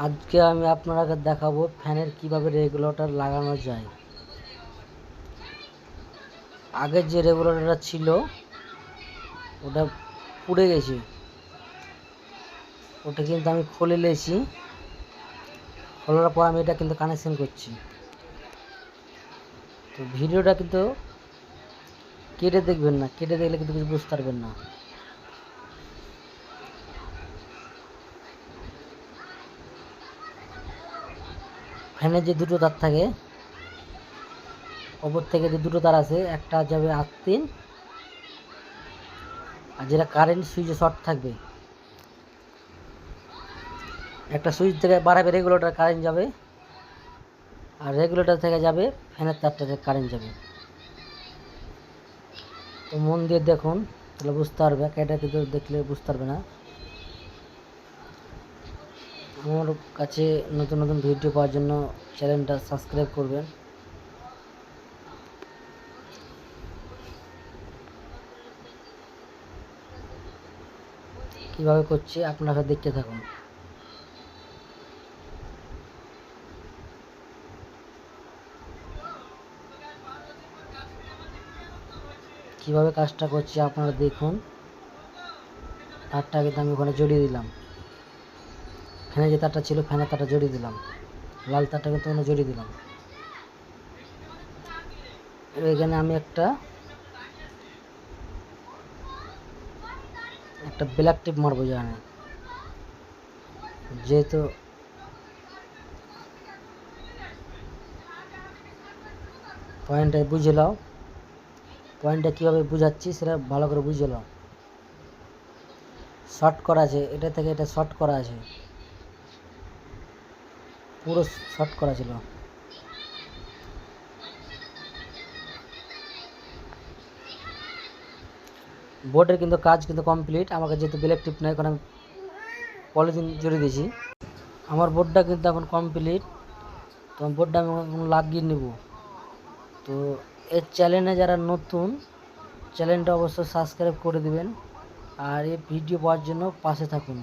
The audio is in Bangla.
আজকে আমি আপনাকে দেখাবো ফ্যানের কিভাবে রেগুলেটর লাগানো যায়। আগের যে রেগুলেটরটা ছিল ওটা পুড়ে গেছে, ওটা কিন্তু আমি খুলে নিয়েছি। খোলার পর আমি এটা কিন্তু কানেকশন করছি। তো ভিডিওটা কিন্তু কেটে দেখবেন না, কেটে দেখলে কিন্তু কিছু বুঝতে পারবেন না। ফ্যানের যে দুটো তার থাকে, ওপর থেকে যে দুটো তার আছে, একটা যাবে আর্থিং, আর যেটা কারেন্ট সুইচে শর্ট থাকবে, একটা সুইচ থেকে বাড়াবে রেগুলেটর কারেন্ট যাবে, আর রেগুলেটর থেকে যাবে ফ্যানের তারটা থেকে কারেন্ট যাবে। তো মন দিয়ে দেখুন, তাহলে বুঝতে পারবে, এটা কিন্তু দেখলে বুঝতে পারবে না। আমার কাছে নতুন নতুন ভিডিও পাওয়ার জন্য চ্যানেলটা সাবস্ক্রাইব করবেন। কিভাবে করছি আপনারা দেখতে থাকুন। কিভাবে কাজটা করছি আপনারা দেখুন। তারটা কিন্তু আমি ওখানে জড়িয়ে দিলাম, ফ্যানের যে তারটা ছিল ফ্যানের তারটা জড়িয়ে দিলাম, লাল তারটা কিন্তু ওখানে জড়িয়ে দিলাম। এখানে আমি একটা ব্ল্যাক টিপ মারবো, জানে যেহেতু পয়েন্টটা বুঝে নাও, পয়েন্টটা কীভাবে বুঝাচ্ছি সেটা ভালো করে বুঝে নাও। শর্ট করা আছে, এটা থেকে এটা শর্ট করা আছে, পুরো শর্ট করা ছিল। বোর্ডের কিন্তু কাজ কিন্তু কমপ্লিট। আমাকে যেহেতু ব্ল্যাক টিপ নেই, এখন আমি পলিথিন জড়িয়ে দিয়েছি। আমার বোর্ডটা কিন্তু এখন কমপ্লিট। তো বোর্ডটা আমি এখন লাগিয়ে নেব। তো এই চ্যানেলে যারা নতুন, চ্যানেলটা অবশ্যই সাবস্ক্রাইব করে দিবেন, আর এই ভিডিও পাওয়ার জন্য পাশে থাকুন।